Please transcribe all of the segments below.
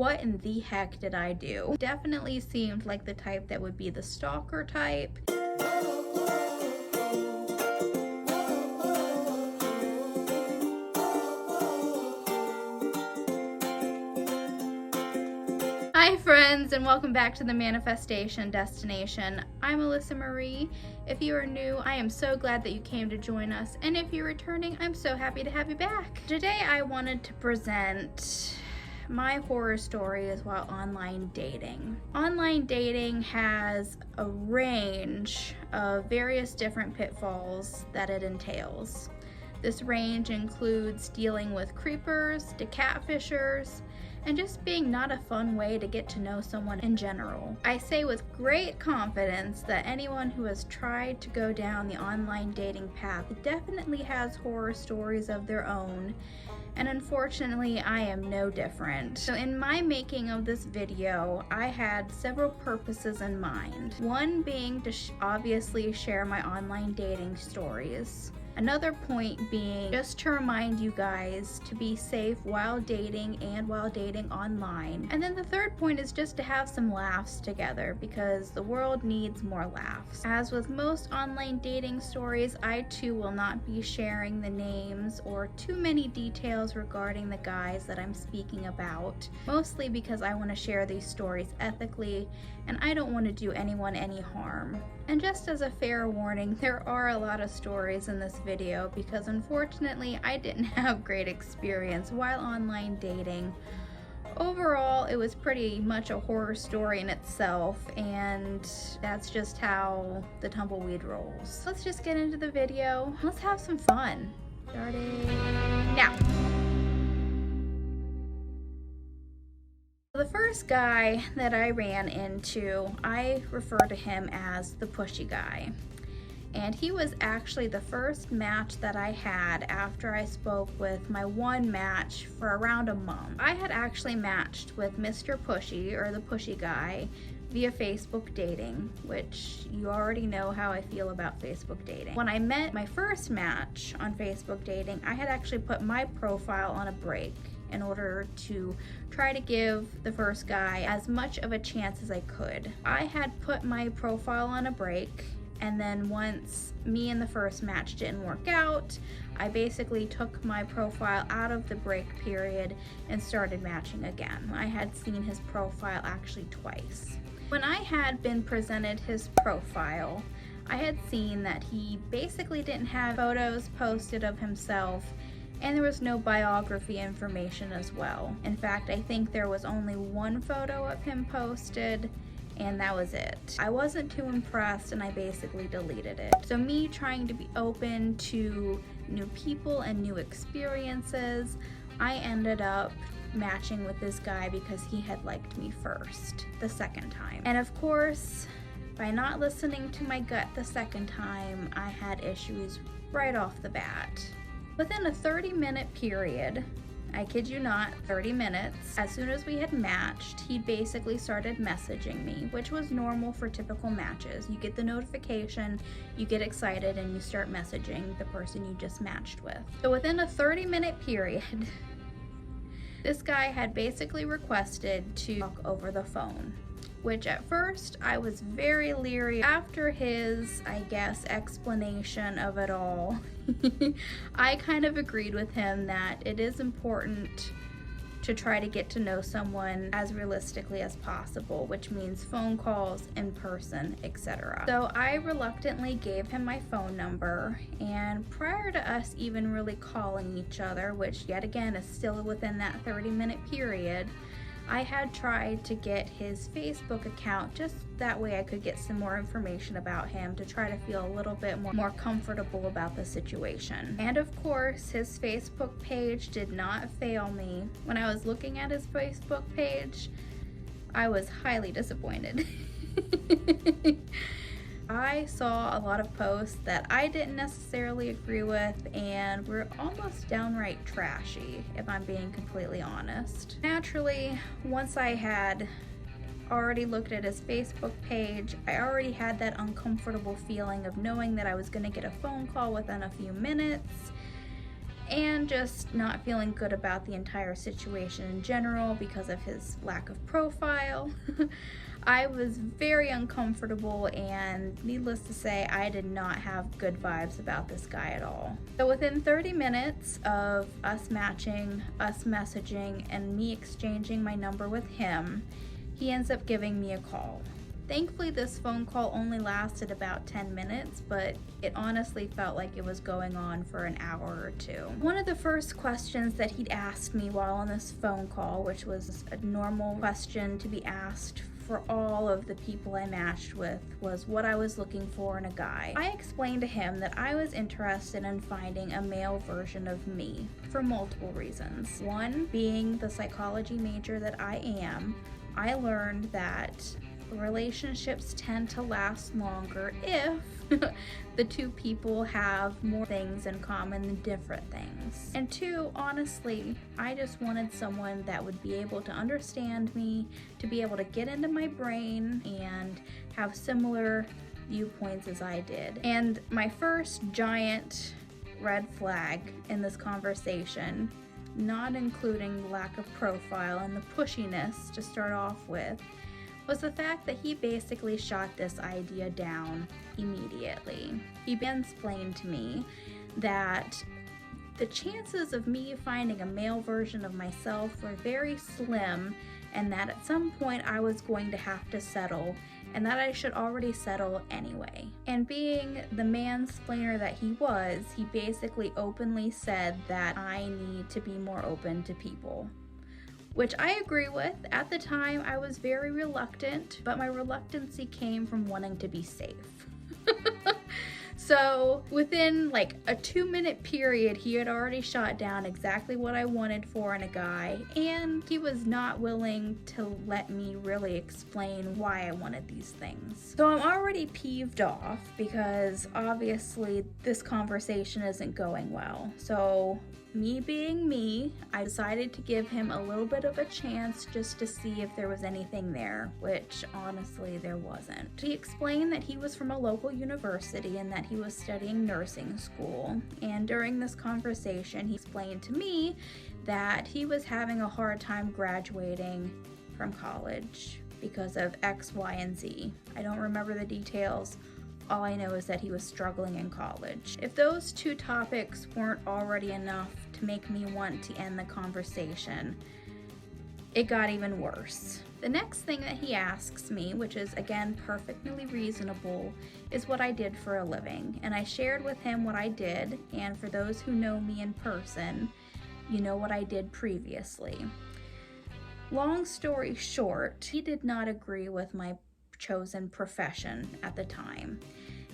What in the heck did I do? Definitely seemed like the type that would be the stalker type. Hi friends, and welcome back to the Manifestation Destination. I'm Alyssa Marie. If you are new, I am so glad that you came to join us, and if you're returning, I'm so happy to have you back. Today I wanted to present my horror stories while online dating. Online dating has a range of various different pitfalls that it entails. This range includes dealing with creepers to catfishers, and just being not a fun way to get to know someone in general. I say with great confidence that anyone who has tried to go down the online dating path definitely has horror stories of their own, and unfortunately I am no different. So in my making of this video, I had several purposes in mind. One being to obviously share my online dating stories. Another point being just to remind you guys to be safe while dating and while dating online. And then the third point is just to have some laughs together, because the world needs more laughs. As with most online dating stories, I too will not be sharing the names or too many details regarding the guys that I'm speaking about, mostly because I want to share these stories ethically and I don't want to do anyone any harm. And just as a fair warning, there are a lot of stories in this video because unfortunately I didn't have great experience while online dating. Overall, it was pretty much a horror story in itself, and that's just how the tumbleweed rolls. Let's just get into the video. Let's have some fun. Starting now. The first guy that I ran into, I refer to him as the Pushy guy. And he was actually the first match that I had after I spoke with my one match for around a month. I had actually matched with Mr. Pushy, or the Pushy guy, via Facebook dating, which you already know how I feel about Facebook dating. When I met my first match on Facebook dating, I had actually put my profile on a break in order to try to give the first guy as much of a chance as I could. I had put my profile on a break, and then once me and the first match didn't work out, I basically took my profile out of the break period and started matching again. I had seen his profile actually twice. When I had been presented his profile, I had seen that he basically didn't have photos posted of himself, and there was no biography information as well. In fact, I think there was only one photo of him posted, and that was it. I wasn't too impressed, and I basically deleted it. So me trying to be open to new people and new experiences, I ended up matching with this guy because he had liked me first, the second time. And of course, by not listening to my gut the second time, I had issues right off the bat. Within a 30-minute period, I kid you not, 30 minutes, as soon as we had matched, he basically started messaging me, which was normal for typical matches. You get the notification, you get excited, and you start messaging the person you just matched with. So within a 30-minute period, this guy had basically requested to talk over the phone, which at first I was very leery. After his, I guess, explanation of it all, I kind of agreed with him that it is important to try to get to know someone as realistically as possible, which means phone calls, in person, etc. So I reluctantly gave him my phone number, and prior to us even really calling each other, which yet again is still within that 30-minute period, I had tried to get his Facebook account just that way I could get some more information about him to try to feel a little bit more comfortable about the situation. And of course, his Facebook page did not fail me. When I was looking at his Facebook page, I was highly disappointed. I saw a lot of posts that I didn't necessarily agree with and were almost downright trashy, if I'm being completely honest. Naturally, once I had already looked at his Facebook page, I already had that uncomfortable feeling of knowing that I was going to get a phone call within a few minutes, and just not feeling good about the entire situation in general because of his lack of profile. I was very uncomfortable, and needless to say, I did not have good vibes about this guy at all. So within 30 minutes of us matching, us messaging, and me exchanging my number with him, he ends up giving me a call. Thankfully, this phone call only lasted about 10 minutes, but it honestly felt like it was going on for an hour or two. One of the first questions that he'd asked me while on this phone call, which was a normal question to be asked for all of the people I matched with, was what I was looking for in a guy. I explained to him that I was interested in finding a male version of me for multiple reasons. One, being the psychology major that I am, I learned that relationships tend to last longer if the two people have more things in common than different things. And two, honestly, I just wanted someone that would be able to understand me, to be able to get into my brain and have similar viewpoints as I did. And my first giant red flag in this conversation, not including lack of profile and the pushiness to start off with, was the fact that he basically shot this idea down immediately. He explained to me that the chances of me finding a male version of myself were very slim, and that at some point I was going to have to settle, and that I should already settle anyway. And being the mansplainer that he was, he basically openly said that I need to be more open to people, which I agree with. At the time, I was very reluctant, but my reluctancy came from wanting to be safe. So within like a 2-minute period, he had already shot down exactly what I wanted for in a guy, and he was not willing to let me really explain why I wanted these things. So I'm already peeved off because obviously this conversation isn't going well. So me being me, I decided to give him a little bit of a chance just to see if there was anything there, which honestly there wasn't. He explained that he was from a local university and that he was studying nursing school. And during this conversation, he explained to me that he was having a hard time graduating from college because of X, Y, and Z. I don't remember the details. All I know is that he was struggling in college. If those two topics weren't already enough to make me want to end the conversation, it got even worse. The next thing that he asks me, which is again perfectly reasonable, is what I did for a living. And I shared with him what I did, and for those who know me in person, you know what I did previously. Long story short, he did not agree with my chosen profession at the time,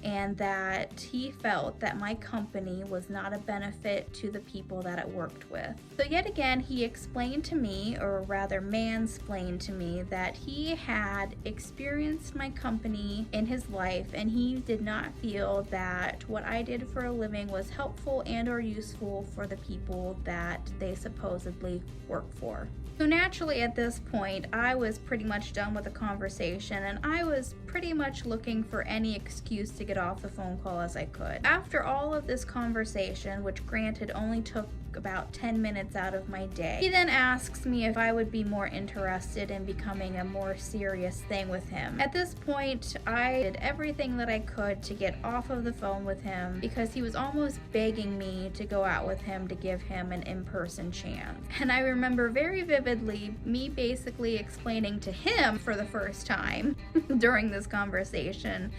and that he felt that my company was not a benefit to the people that it worked with. So yet again, he explained to me, or rather mansplained to me, that he had experienced my company in his life, and he did not feel that what I did for a living was helpful and or useful for the people that they supposedly work for. So naturally at this point, I was pretty much done with the conversation, and I was pretty much looking for any excuse to get off the phone call as I could. After all of this conversation, which granted only took about 10 minutes out of my day, he then asks me if I would be more interested in becoming a more serious thing with him. At this point, I did everything that I could to get off of the phone with him because he was almost begging me to go out with him to give him an in-person chance. And I remember very vividly me basically explaining to him for the first time during this conversation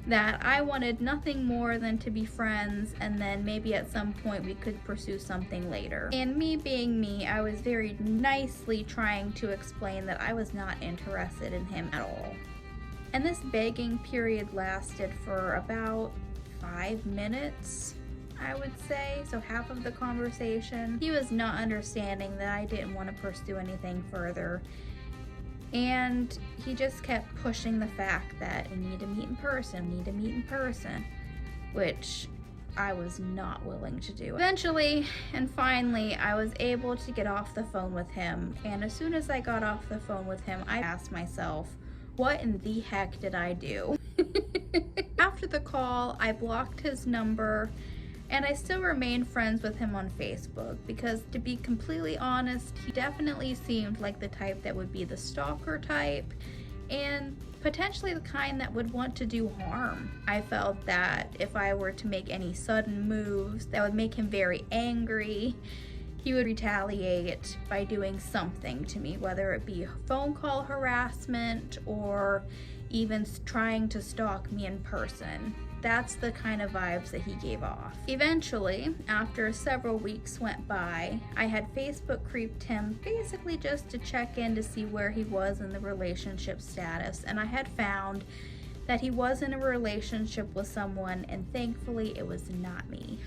that I wanted nothing more than to be friends, and then maybe at some point we could pursue something later. And me being me, I was very nicely trying to explain that I was not interested in him at all. And this begging period lasted for about 5 minutes, I would say, so half of the conversation. He was not understanding that I didn't want to pursue anything further. And he just kept pushing the fact that we need to meet in person, which I was not willing to do. Eventually, and finally, I was able to get off the phone with him. And as soon as I got off the phone with him, I asked myself, what in the heck did I do? After the call, I blocked his number, And I still remain friends with him on Facebook because, to be completely honest, he definitely seemed like the type that would be the stalker type and potentially the kind that would want to do harm. I felt that if I were to make any sudden moves that would make him very angry, he would retaliate by doing something to me, whether it be phone call harassment or even trying to stalk me in person. That's the kind of vibes that he gave off. Eventually, after several weeks went by, I had Facebook creeped him basically just to check in to see where he was in the relationship status, and I had found that he was in a relationship with someone, and thankfully it was not me.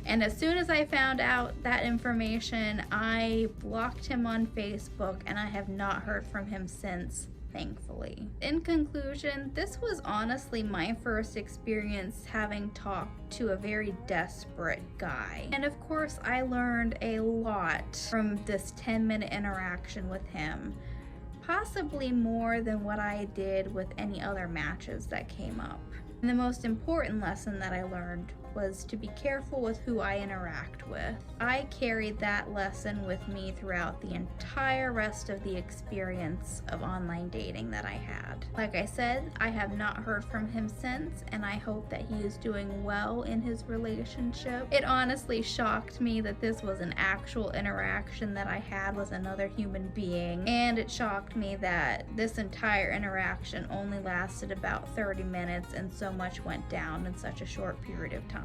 And as soon as I found out that information, I blocked him on Facebook, and I have not heard from him since, thankfully. In conclusion, this was honestly my first experience having talked to a very desperate guy. And of course, I learned a lot from this 10-minute interaction with him. Possibly more than what I did with any other matches that came up. And the most important lesson that I learned was to be careful with who I interact with. I carried that lesson with me throughout the entire rest of the experience of online dating that I had. Like I said, I have not heard from him since, and I hope that he is doing well in his relationship. It honestly shocked me that this was an actual interaction that I had with another human being, and it shocked me that this entire interaction only lasted about 30 minutes and so much went down in such a short period of time.